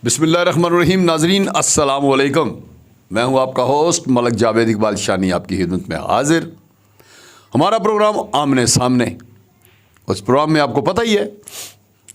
बिस्मिल्लाहिर्रहमानिर्रहीम। नाजरीन अस्सलाम वालेकुम। मैं हूं आपका होस्ट मलक जावेद इकबाल शानी, आपकी खिदमत में हाजिर। हमारा प्रोग्राम आमने सामने। उस प्रोग्राम में आपको पता ही है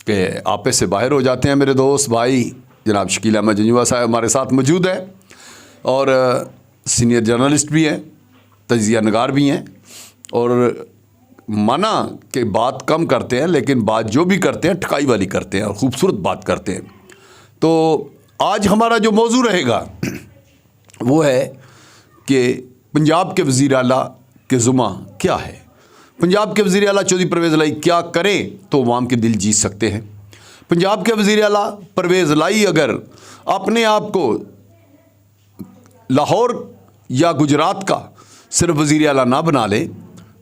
कि आपे से बाहर हो जाते हैं मेरे दोस्त भाई जनाब शकील अहमद जंजुआ साहब हमारे साथ मौजूद है और सीनियर जर्नलिस्ट भी हैं, तजिया नगार भी हैं और माना कि बात कम करते हैं लेकिन बात जो भी करते हैं ठकाई वाली करते हैं और ख़ूबसूरत बात करते हैं। तो आज हमारा जो मौजू रहेगा वो है कि पंजाब के वज़ीर आला के ज़ुमा क्या है। पंजाब के वज़ीर आला चौधरी परवेज़ लाई क्या करें तो अवाम के दिल जीत सकते हैं। पंजाब के वज़ीर आला परवेज़ लाई अगर अपने आप को लाहौर या गुजरात का सिर्फ वज़ीर आला ना बना ले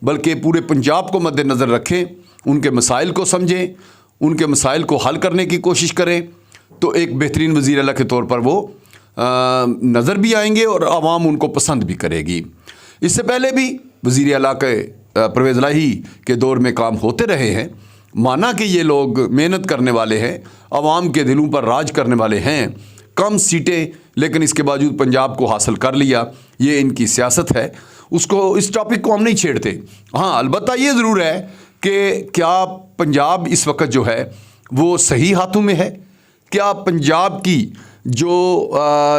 बल्कि पूरे पंजाब को मद्देनज़र रखें, उनके मसाइल को समझें, उनके मसाइल को हल करने की कोशिश करें तो एक बेहतरीन वज़ीर आला के तौर पर वो नज़र भी आएंगे और आवाम उनको पसंद भी करेगी। इससे पहले भी वज़ीर आला के परवेज़ लाई के दौर में काम होते रहे हैं। माना कि ये लोग मेहनत करने वाले हैं, आवाम के दिलों पर राज करने वाले हैं, कम सीटें लेकिन इसके बावजूद पंजाब को हासिल कर लिया, ये इनकी सियासत है। उसको इस टॉपिक को हम नहीं छेड़ते। हाँ, अलबत्ता ये ज़रूर है कि क्या पंजाब इस वक्त जो है वो सही हाथों में है, क्या पंजाब की जो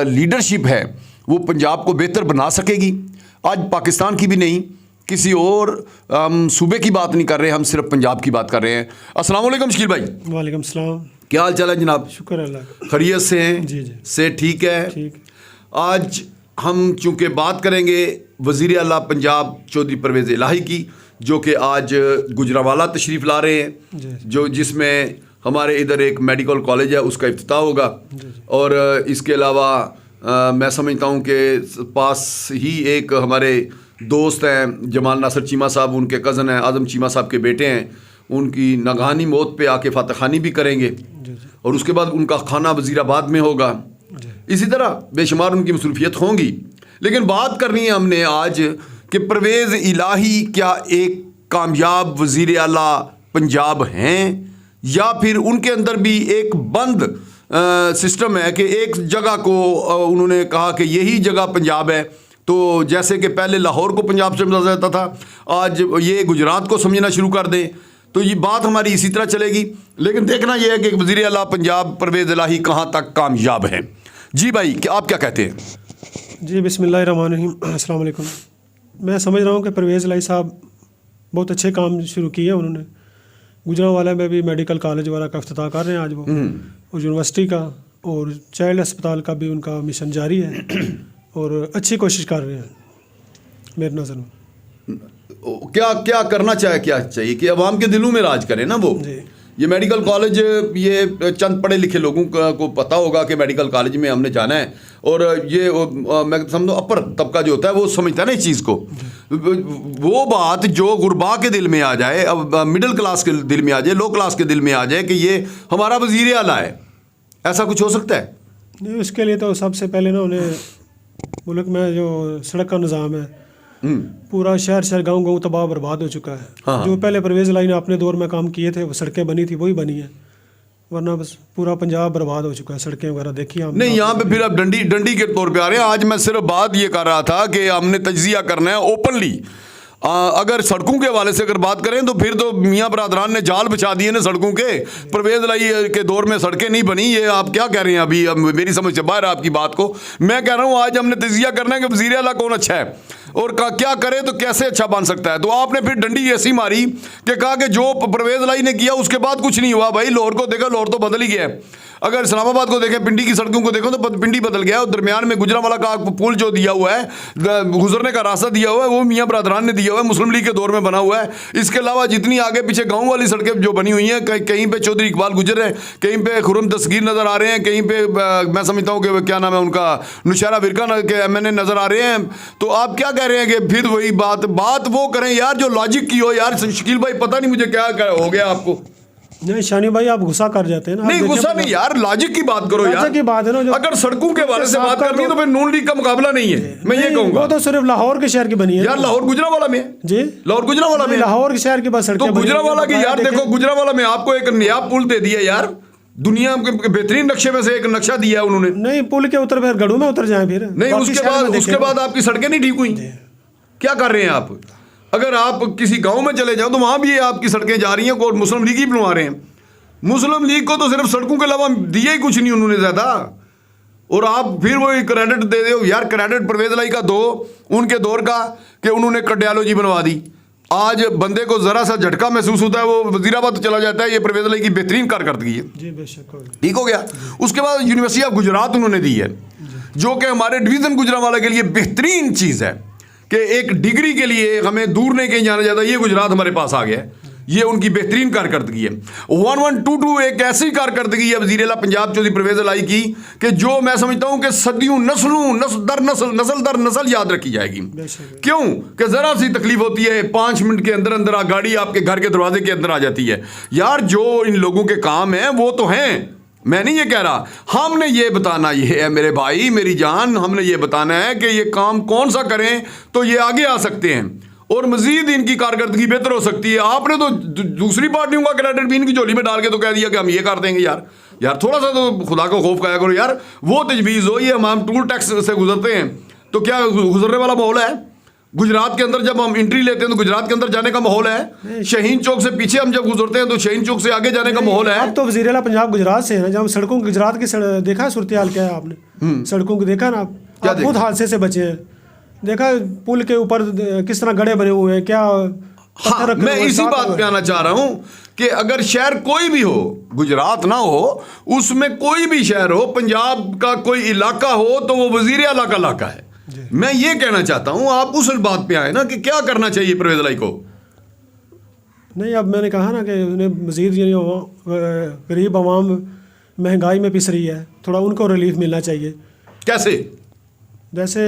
लीडरशिप है वो पंजाब को बेहतर बना सकेगी। आज पाकिस्तान की भी नहीं, किसी और सूबे की बात नहीं कर रहे, हम सिर्फ पंजाब की बात कर रहे हैं। अस्सलाम वालेकुम शकील भाई। वालेकुम सलाम। क्या हाल चाल है जनाब? शुक्र अल्लाह। खैरियत से हैं? जी जी से ठीक है। ठीक। आज हम चूँकि बात करेंगे वज़ीर आला पंजाब चौधरी परवेज़ इलाही की, जो कि आज गुजरावाला तशरीफ़ ला रहे हैं, जो जिसमें हमारे इधर एक मेडिकल कॉलेज है उसका इफ्तिताह होगा। और इसके अलावा मैं समझता हूँ कि पास ही एक हमारे दोस्त हैं जमाल नासिर चीमा साहब, उनके कज़न हैं, आज़म चीमा साहब के बेटे हैं, उनकी नागहानी मौत पे आके फातह खानी भी करेंगे और उसके बाद उनका खाना वज़ीराबाद में होगा। इसी तरह बेशुमार उनकी मसरूफियत होंगी। लेकिन बात करनी है हमने आज कि परवेज़ इलाही क्या एक कामयाब वज़ीर आला पंजाब हैं या फिर उनके अंदर भी एक बंद सिस्टम है कि एक जगह को उन्होंने कहा कि यही जगह पंजाब है। तो जैसे कि पहले लाहौर को पंजाब से समझा जाता था, आज ये गुजरात को समझना शुरू कर दें, तो ये बात हमारी इसी तरह चलेगी। लेकिन देखना यह है कि वज़ीर आला पंजाब परवेज़ इलाही कहाँ तक कामयाब है। जी भाई, क्या आप क्या कहते हैं? जी बिस्मिल्लाहिर्रहमानिर्रहीम, अस्सलाम वालेकुम। मैं समझ रहा हूँ कि परवेज़ लाई साहब बहुत अच्छे काम शुरू किए हैं उन्होंने। गुजरांवाला में भी मेडिकल कॉलेज वाला का इफ्तिताह कर रहे हैं आज वो, और यूनिवर्सिटी का और चाइल्ड अस्पताल का भी उनका मिशन जारी है और अच्छी कोशिश कर रहे हैं मेरी नज़र में। क्या क्या करना चाहिए कि अवाम के दिलों में राज करे ना वो। ये मेडिकल कॉलेज, ये चंद पढ़े लिखे लोगों को पता होगा कि मेडिकल कॉलेज में हमने जाना है, और ये मैं समझो अपर तबका जो होता है वो समझता है ना इस चीज़ को। वो बात जो गुरबा के दिल में आ जाए, अब मिडिल क्लास के दिल में आ जाए, लो क्लास के दिल में आ जाए कि ये हमारा वज़ीर आला है, ऐसा कुछ हो सकता है? नहीं, उसके लिए तो सबसे पहले ना उन्हें मुल्क में जो सड़क का निज़ाम है, पूरा शहर गांव तबाह बर्बाद हो चुका है। हाँ। जो पहले परवेज़ लाई ने अपने दौर में काम किए थे, वो सड़कें बनी थी वही बनी है, वरना बस पूरा पंजाब बर्बाद हो चुका है। सड़कें वगैरह देखी हम नहीं, यहाँ पे फिर आप डंडी के तौर पे आ रहे हैं। आज मैं सिर्फ बात ये कर रहा था कि हमने तज्जिया करना है ओपनली। अगर सड़कों के हवाले से अगर बात करें तो फिर तो मियाँ बरादरान ने जाल बिछा दिए ना सड़कों के। परवेज़ लाई के दौर में सड़कें नहीं बनी, ये आप क्या कह रहे हैं? अभी अब मेरी समझ से बाहर आपकी बात को। मैं कह रहा हूँ आज हमने तजिया करना है कि वज़ीर आला कौन अच्छा है और क्या करे तो कैसे अच्छा बन सकता है। तो आपने फिर डंडी ऐसी मारी कि कहा कि जो परवेज़ लाई ने किया उसके बाद कुछ नहीं हुआ। भाई लाहौर को देखो, लाहौर तो बदल ही गया है। अगर इस्लामाबाद को देखें, पिंडी की सड़कों को देखो तो पिंडी बदल गया है। और दरमियान में गुजरांवाला का पुल जो दिया हुआ है, गुजरने का रास्ता दिया हुआ है, वो मियाँ बरादरान ने दिया हुआ है, मुस्लिम लीग के दौर में बना हुआ है। इसके अलावा जितनी आगे पीछे गाँव वाली सड़कें जो बनी हुई हैं, कहीं पे चौधरी इकबाल गुजर रहे हैं, कहीं पे खुर्रम दस्तगीर नज़र आ रहे हैं, कहीं पे मैं समझता हूँ कि क्या नाम है उनका, नुशैरा विरका के MNA नज़र आ रहे हैं। तो आप क्या कह रहे हैं कि फिर वही बात वो करें यार जो लॉजिक की हो। यार शकील भाई, पता नहीं मुझे क्या हो गया आपको। नहीं शानी भाई, आप गुस्सा कर जाते हैं ना। नहीं गुस्सा नहीं यार, लॉजिक की बात करो यार। की बात है ना, अगर सड़कों के बारे से बात करनी है तो फिर नून लीग का मुकाबला नहीं है, मैं ये कहूंगा। वो तो सिर्फ लाहौर के शहर की बनी है यार। लाहौर गुजरांवाला में जी, लाहौर गुजरांवाला में लाहौर के शहर की बस सड़कें तो गुजरांवाला की यार देखो, गुजरांवाला में आपको एक नया पुल दे दिया यार। दुनिया के बेहतरीन नक्शे में से एक नक्शा दिया है उन्होंने। नहीं, पुल के उतर फिर गढ़ू में उतर जाए फिर नहीं, बाकी शहर में उसके देखें। बाद आपकी सड़कें नहीं ठीक हुई। क्या कर रहे हैं आप? अगर आप किसी गांव में चले जाओ तो वहां भी आपकी सड़कें जा रही हैं और मुस्लिम लीग ही बनवा रहे हैं। मुस्लिम लीग को तो सिर्फ सड़कों के अलावा दिया ही कुछ नहीं उन्होंने ज्यादा, और आप फिर वो क्रेडिट दे दो यार। क्रेडिट परवेज लाई का दो उनके दौर का कि उन्होंने कार्डियोलॉजी बनवा दी। आज बंदे को जरा सा झटका महसूस होता है, वो वजीराबाद चला जाता है। ये परवेज लाई की बेहतरीन कारकर्दगी है जी, बेशक। ठीक हो गया। उसके बाद यूनिवर्सिटी ऑफ गुजरात उन्होंने दी है, जो कि हमारे डिवीजन गुजरांवाला के लिए बेहतरीन चीज़ है कि एक डिग्री के लिए हमें दूर नहीं कहीं जाना जाता। ये गुजरात हमारे पास आ गया है, ये उनकी बेहतरीन कारकर्दगी है। 1122 एक ऐसी कारकर्दगी है वज़ीर आला पंजाब चौधरी परवेज लाई की कि जो मैं समझता हूं कि सदियों नस्ल दर नस्ल याद रखी जाएगी। क्यों कि जरा सी तकलीफ होती है 5 मिनट के अंदर अंदर गाड़ी आपके घर के दरवाजे के अंदर आ जाती है। यार जो इन लोगों के काम है वो तो हैं, मैं नहीं ये कह रहा। हमने ये बताना ये है मेरे भाई मेरी जान, हमने ये बताना है कि ये काम कौन सा करें तो ये आगे आ सकते हैं और मजीद इनकी कारकर्दगी बेहतर हो सकती है। आपने तो दूसरी पार्टियों का क्रेडिट भी इनकी झोली में डाल के तो कह दिया कि हम ये कर देंगे। यार थोड़ा सा तो खुदा को खौफ खाया करो यार। वो तजवीज़ हो, ये हम टूल टैक्स से गुजरते हैं तो क्या गुजरने वाला माहौल है? गुजरात के अंदर जब हम एंट्री लेते हैं तो गुजरात के अंदर जाने का माहौल है। शहीन चौक से पीछे हम जब गुजरते हैं तो शहीन चौक से आगे जाने का माहौल है। अब तो वज़ीर आला पंजाब गुजरात से है ना, जब सड़कों गुजरात की देखा सूरत हाल क्या है आपने? सड़कों को देखा ना आप खुद हादसे से बचे हैं। देखा पुल के ऊपर किस तरह गड्ढे बने हुए हैं, क्या हाँ, मैं इसी बात पे आना चाह रहा हूं कि अगर शहर कोई भी हो, गुजरात ना हो, उसमें कोई भी शहर हो, पंजाब का कोई इलाका हो तो वो वज़ीर आला का इलाका है। मैं ये कहना चाहता हूं आप उस बात पे आए ना कि क्या करना चाहिए परवेज लाई को। नहीं, अब मैंने कहा ना कि उन्हें मज़ीद गरीब आवाम महंगाई में पिस रही है, थोड़ा उनको रिलीफ मिलना चाहिए। कैसे? जैसे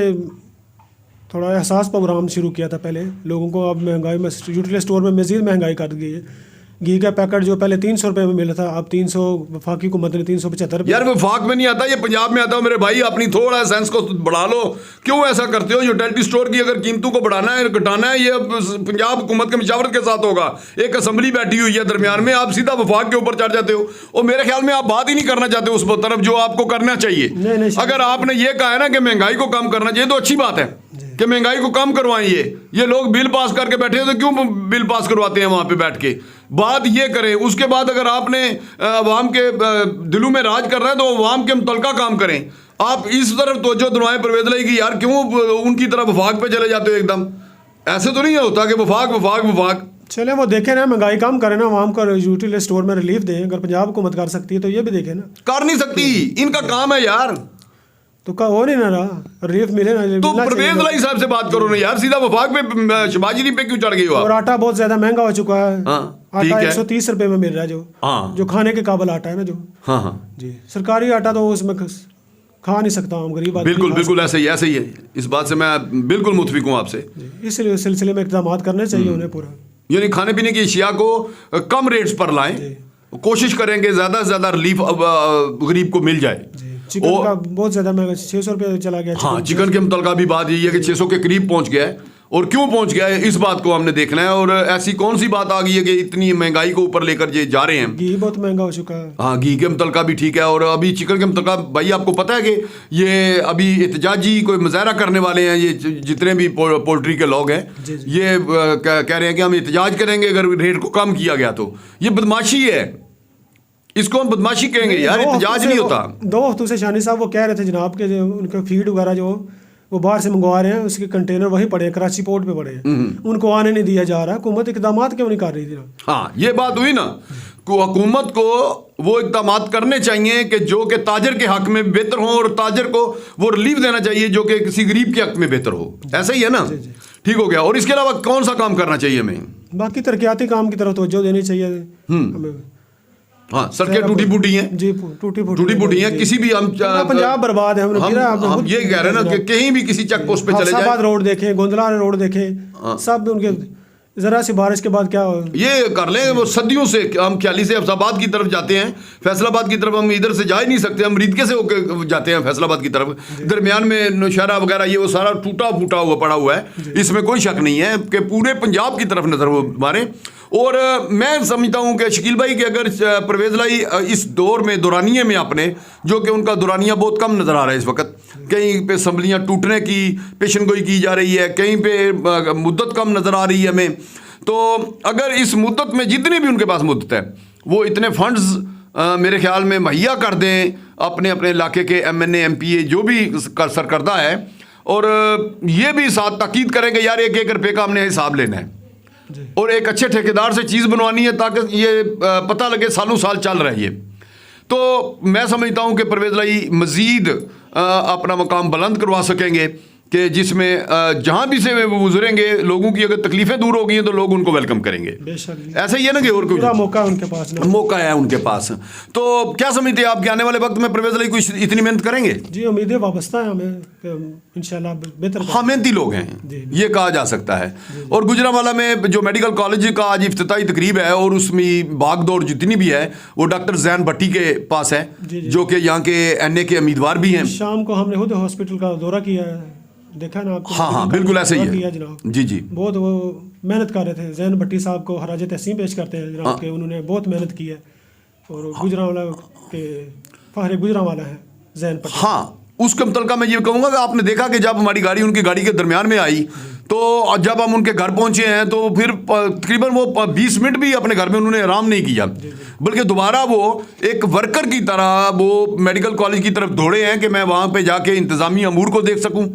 थोड़ा एहसास प्रोग्राम शुरू किया था पहले लोगों को, अब महंगाई में यूटिलिटी स्टोर में मज़ीद महंगाई कर दी है। घी का पैकेट जो पहले 300 रुपये में मिला था अब 300, वफाकी हुकूमत ने 375 रुपये। यार वफाक में नहीं आता, ये पंजाब में आता है मेरे भाई। अपनी थोड़ा सेंस को बढ़ा लो। क्यों ऐसा करते हो? यूटिलिटी स्टोर की अगर कीमतों को बढ़ाना है घटाना है, ये पंजाब हुकूमत के मशावरत के साथ होगा। एक असम्बली बैठी हुई है दरमियान में, आप सीधा वफाक के ऊपर चढ़ जाते हो और मेरे ख्याल में आप बात ही नहीं करना चाहते उस तरफ जो आपको करना चाहिए। अगर आपने ये कहा है ना कि महंगाई को कम करना चाहिए तो अच्छी बात है कि महंगाई को कम करवाएं। ये लोग बिल पास करके बैठे हैं तो क्यों बिल पास करवाते हैं वहां पे बैठ के? बात ये करें। उसके बाद अगर आपने अवाम के दिलों में राज करना है तो अवाम के मुतलका काम करें। आप इस तरफ तवज्जो दिलवाएं परवेज लाई की, यार क्यों उनकी तरफ वफाक पे चले जाते हो एकदम? ऐसे तो नहीं होता कि वफाक। चले वो देखें ना, महंगाई कम करें ना, अवाम को यूटिलिटी स्टोर में रिलीफ दें। अगर पंजाब हुकूमत कर सकती है तो ये भी देखें ना। कर नहीं सकती, इनका काम है यार। तो का हो नहीं ना रहा, रिलीफ मिले ना। तो परवेज लाई साहब से बात करो ना यार, सीधा वफाक पे शबाजी पे क्यों चढ़ गई हो? और आटा बहुत ज्यादा महंगा हो चुका है। आटा 130 रुपए में मिल रहा है जो खाने के काबिल आटा है ना जो। हाँ जी, सरकारी आटा तो उसमें खा नहीं सकता हम गरीब आदमी। बिल्कुल ऐसे ही है। इस बात से मैं बिल्कुल मुतफिक हूँ आपसे। इस सिलसिले में इक़दाम करने चाहिए उन्हें पूरा, यानी खाने पीने की अशिया को कम रेट्स पर लाएं, कोशिश करेंगे ज़्यादा से ज़्यादा रिलीफ गरीब को मिल जाए। चिकन का बहुत ज़्यादा महंगा 600 रुपये चला गया। हाँ, चिकन के मुतलका भी बात यही है कि 600 के करीब पहुंच गया है। और क्यों पहुंच गया है इस बात को हमने देखना है। और ऐसी कौन सी बात आ गई है कि इतनी महंगाई को ऊपर लेकर जा रहे हैं? घी बहुत महंगा हो चुका है। हाँ, घी के मुतलका भी ठीक है। और अभी चिकन के मुतलका भाई आपको पता है कि ये अभी एहतजाजी कोई मुजाहरा करने वाले हैं, ये जितने भी पोल्ट्री के लोग हैं ये कह रहे हैं कि हम एहतजाज करेंगे अगर रेट को कम किया गया तो। ये बदमाशी है, इसको हम बदमाशी कहेंगे यार, एहतजाज नहीं होता। 2 हफ्तों से शानी साहब वो कह रहे थे जनाब के उनके फीड वगैरह जो वो बाहर से मंगवा रहे हैं, उसके कंटेनर वहीं पड़े हैं, कराची पोर्ट पे पड़े हैं, उनको आने नहीं दिया जा रहा। हुकूमत इकदाम क्यों नहीं कर रही थी? हाँ, ये बात हुई ना, हुकूमत को वो इकदाम करने चाहिए कि जो कि ताजर के हक में बेहतर हो और ताजर को वो रिलीफ देना चाहिए जो कि किसी गरीब के हक में बेहतर हो। ऐसा ही है ना? ठीक हो गया। और इसके अलावा कौन सा काम करना चाहिए हमें? बाकी तरक्याती काम की तरफ तवज्जो देनी चाहिए हमें। हाँ, सड़कें टूटी फूटी हैं जी, टूटी फूटी हैं। किसी भी हम पंजाब बर्बाद है। हम ये कह रहे हैं ना कि कहीं भी किसी चेक पोस्ट पे चले जाए, रोड देखें, गोंदला रोड देखें, सब उनके ज़रा सी बारिश के बाद क्या हो, ये कर लें। वो सदियों से हम ख्याली से अफजाबाद की तरफ जाते हैं, फैसलाबाद की तरफ हम इधर से जा ही नहीं सकते, हम रीदके से होकर जाते हैं फैसलाबाद की तरफ। दरमियान में नौशहरा वगैरह ये वो सारा टूटा फूटा हुआ पड़ा हुआ है, इसमें कोई शक नहीं है कि पूरे पंजाब की तरफ नज़र वो मारे। और मैं समझता हूँ कि शकील भाई कि अगर परवेज़ लाई इस दौर में दौरानिए में अपने, जो कि उनका दौरानिया बहुत कम नज़र आ रहा है इस वक्त, कहीं पे असम्बलियाँ टूटने की पेशनगोई की जा रही है, कहीं पे मुद्दत कम नज़र आ रही है हमें। तो अगर इस मुद्दत में जितनी भी उनके पास मुद्दत है वो इतने फंड्स मेरे ख्याल में मुहैया कर दें अपने अपने इलाके के MNA MPA जो भी सरकर्दा है, और ये भी साथ ताकीद करें कि यार 1-1 रुपये का हमने हिसाब लेना है और एक अच्छे ठेकेदार से चीज़ बनवानी है ताकि ये पता लगे सालों साल चल रहा है ये। तो मैं समझता हूँ कि परवेज़ लाई मज़ीद अपना मकाम बुलंद करवा सकेंगे कि जिसमें जहाँ भी से वो गुजरेंगे लोगों की अगर तकलीफ़ें दूर हो गई हैं तो लोग उनको वेलकम करेंगे। बेशक ऐसा ही है ना कि और पूरा कोई मौका है उनके पास ना। मौका है उनके पास। तो क्या समझते हैं आप कि आने वाले वक्त में परवेज़ लाई कुछ इतनी मेहनत करेंगे? जी उम्मीदें वाबस्ता है हमें कि इंशाल्लाह बेहतर हाँ, मेहनती लोग हैं ये कहा जा सकता है। और गुजरांवाला में जो मेडिकल कॉलेज का आज इफ्तिताई तकरीब है और उसमें भाग दौड़ जितनी भी है वो डॉक्टर जैन भट्टी के पास है, जो कि यहाँ के NA के उम्मीदवार भी हैं। शाम को हमने खुद हॉस्पिटल का दौरा किया है, देखा ना आपको? हाँ, बिल्कुल ऐसे ही है जनाब। जी। बहुत वो मेहनत कर रहे थे। जैन भट्टी साहब को खराज तहसीन पेश करते हैं जनाब के, उन्होंने बहुत मेहनत की है और गुजरांवाला के फहरे गुजरांवाला है जैन भट्टी। हाँ, उसके मुतल्लिक़ मैं ये कहूँगा कि आपने देखा कि जब हमारी गाड़ी उनकी गाड़ी के दरमियान में आई तो जब हम उनके घर पहुंचे हैं तो फिर तकरीबन वो 20 मिनट भी अपने घर में उन्होंने आराम नहीं किया, बल्कि दोबारा वो एक वर्कर की तरह वो मेडिकल कॉलेज की तरफ दौड़े हैं कि मैं वहाँ पे जाके इंतज़ामी अमूर को देख सकूँ,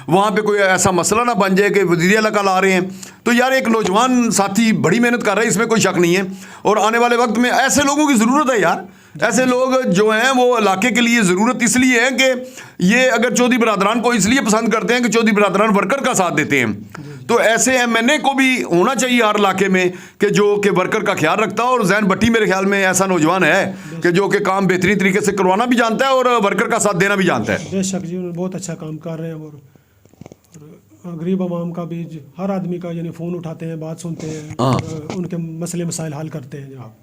वहाँ पे कोई ऐसा मसला ना बन जाए कि वज़ीर आला कल आ रहे हैं। तो यार एक नौजवान साथी बड़ी मेहनत कर रहा है, इसमें कोई शक नहीं है। और आने वाले वक्त में ऐसे लोगों की ज़रूरत है यार, ऐसे लोग जो हैं वो इलाके के लिए ज़रूरत इसलिए है कि ये अगर चौधरी बरादरान को इसलिए पसंद करते हैं कि चौधरी बरादरान वर्कर का साथ देते हैं, तो ऐसे MNA को भी होना चाहिए हर इलाके में कि जो कि वर्कर का ख्याल रखता है। और जैन भट्टी मेरे ख्याल में ऐसा नौजवान है कि जो कि काम बेहतरीन तरीके से करवाना भी जानता है और वर्कर का साथ देना भी जानता है। बेशक जी, उन्होंने बहुत अच्छा काम कर रहे हैं और गरीब आवाम का भी हर आदमी का यानी फ़ोन उठाते हैं, बात सुनते हैं और उनके मसले मसाइल हल करते हैं जनाब।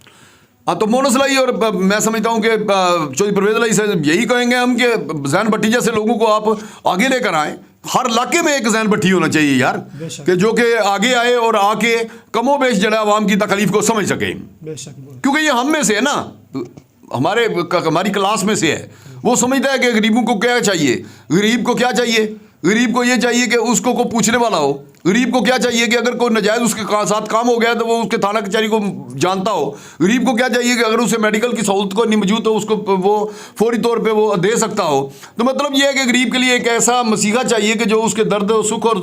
हाँ, तो मोनस लाई और मैं समझता हूँ कि चौधरी परवेज़ लाई से यही कहेंगे हम कि जैन भट्टी जैसे लोगों को आप आगे लेकर आएँ। हर इलाके में एक जैन भट्टी होना चाहिए यार, कि जो कि आगे आए और आके कमो बेश जड़ा आवाम की तकलीफ को समझ सके। क्योंकि ये हम में से है ना, हमारी क्लास में से है। वो समझता है कि गरीबों को क्या चाहिए, गरीब को क्या चाहिए, गरीब को ये चाहिए कि उसको को पूछने वाला हो, गरीब को क्या चाहिए कि अगर कोई नजायज़ उसके साथ काम हो गया तो वो उसके थाना कचहरी को जानता हो, गरीब को क्या चाहिए कि अगर उसे मेडिकल की सहूलत को नहीं मौजूद तो उसको वो फौरी तौर पे वो दे सकता हो। तो मतलब ये है कि गरीब के लिए एक ऐसा मसीहा चाहिए कि जो उसके दर्द सुख और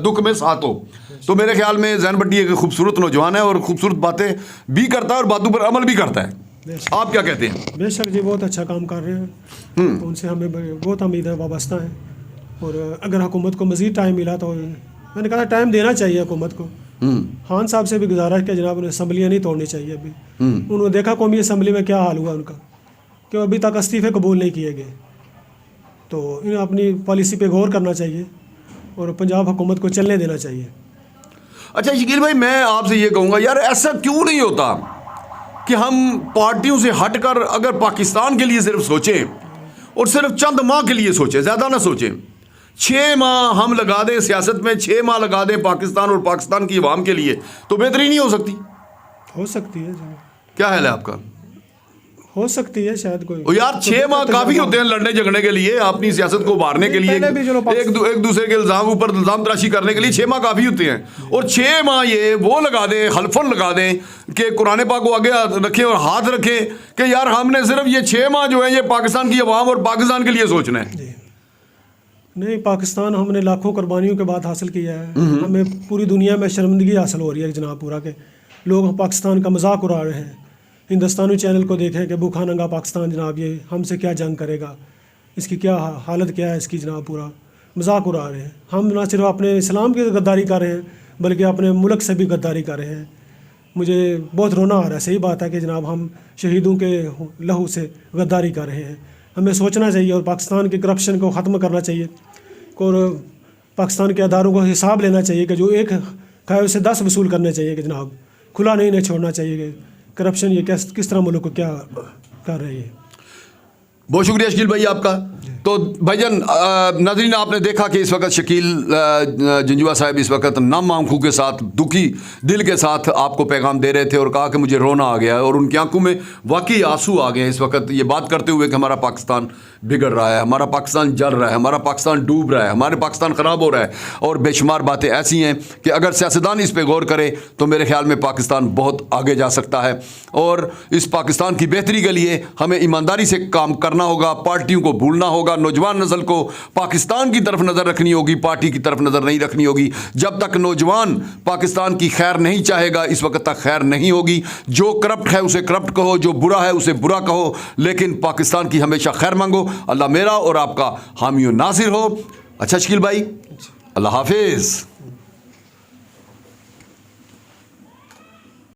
दुख में साथ हो। तो मेरे ख्याल में जैन भट्टी एक खूबसूरत नौजवान है और खूबसूरत बातें भी करता है और बातों पर अमल भी करता है। आप क्या कहते हैं? बेशक जी, बहुत अच्छा काम कर रहे हैं, उनसे हमें बहुत उम्मीद है, वाबस्ता है। और अगर हुकूमत को मज़ीद टाइम मिला तो मैंने कहा टाइम देना चाहिए हुकूमत को। खान साहब से भी गुजारिश किया जनाब, उन्हें असम्बलियाँ नहीं तोड़नी चाहिए अभी। उन्होंने देखा कौमी असम्बली में क्या हाल हुआ उनका, कि अभी तक इस्तीफ़े कबूल नहीं किए गए। तो इन्हें अपनी पॉलिसी पे गौर करना चाहिए और पंजाब हुकूमत को चलने देना चाहिए। अच्छा शकील भाई, मैं आपसे ये कहूँगा यार, ऐसा क्यों नहीं होता कि हम पार्टियों से हटकर अगर पाकिस्तान के लिए सिर्फ सोचें और सिर्फ चंद माह के लिए सोचें, ज़्यादा ना सोचें। 6 माह हम लगा दें सियासत में, 6 माह लगा दें पाकिस्तान और पाकिस्तान की आवाम के लिए, तो बेहतरी नहीं हो सकती? हो सकती है। क्या हाल है आपका? हो सकती है शायद कोई। ओ यार 6 माह काफ़ी होते हैं लड़ने झगड़ने के लिए, अपनी सियासत को उभारने के लिए, एक दूसरे के इल्ज़ाम ऊपर इल्ज़ाम तराशी करने के लिए 6 माह काफ़ी होते हैं। और 6 माह ये वो लगा दें, हल्फन लगा दें कि कुरान पाक को आगे रखें और हाथ रखें कि यार हमने सिर्फ ये 6 माह जो है ये पाकिस्तान की आवाम और पाकिस्तान के लिए सोचना है। नहीं, पाकिस्तान हमने लाखों कुर्बानियों के बाद हासिल किया है। हमें पूरी दुनिया में शर्मिंदगी हासिल हो रही है जनाब पूरा, के लोग पाकिस्तान का मजाक उड़ा रहे हैं। हिंदुस्तानी चैनल को देखें कि भूखा नंगा पाकिस्तान जनाब ये हमसे क्या जंग करेगा, इसकी क्या हालत क्या है इसकी जनाब, पूरा मजाक उड़ा रहे हैं। हम ना सिर्फ अपने इस्लाम की गद्दारी कर रहे हैं बल्कि अपने मुल्क से भी गद्दारी कर रहे हैं। मुझे बहुत रोना आ रहा है। सही बात है कि जनाब हम शहीदों के लहू से गद्दारी कर रहे हैं। हमें सोचना चाहिए और पाकिस्तान की करप्शन को ख़त्म करना चाहिए और पाकिस्तान के अदारों को हिसाब लेना चाहिए कि जो एक कहा उससे 10 वसूल करने चाहिए कि जनाब खुला नहीं छोड़ना चाहिए कि करप्शन ये किस तरह मुल्क को क्या कर रही है। बहुत शुक्रिया शकील भाई आपका। तो भाईजान नाज़रीन, आपने देखा कि इस वक्त शकील जंजुआ साहब इस वक्त नम आंखों के साथ, दुखी दिल के साथ आपको पैगाम दे रहे थे और कहा कि मुझे रोना आ गया है, और उनकी आंखों में वाकई आंसू आ गए हैं इस वक्त ये बात करते हुए कि हमारा पाकिस्तान बिगड़ रहा है, हमारा पाकिस्तान जल रहा है, हमारा पाकिस्तान डूब रहा है, हमारे पाकिस्तान ख़राब हो रहा है। और बेशुमार बातें ऐसी हैं कि अगर सियासतदान इस पर गौर करे तो मेरे ख्याल में पाकिस्तान बहुत आगे जा सकता है। और इस पाकिस्तान की बेहतरी के लिए हमें ईमानदारी से काम करना होगा, पार्टियों को भूलना होगा, नौजवान नस्ल को पाकिस्तान की तरफ नज़र रखनी होगी, पार्टी की तरफ नज़र नहीं रखनी होगी। जब तक नौजवान पाकिस्तान की खैर नहीं चाहेगा, इस वक्त तक खैर नहीं होगी। जो करप्ट है उसे करप्ट कहो, जो बुरा है उसे बुरा कहो, लेकिन पाकिस्तान की हमेशा खैर मांगो। अल्लाह मेरा और आपका हामी और नासिर हो। अच्छा शकील भाई, अल्लाह हाफिज़।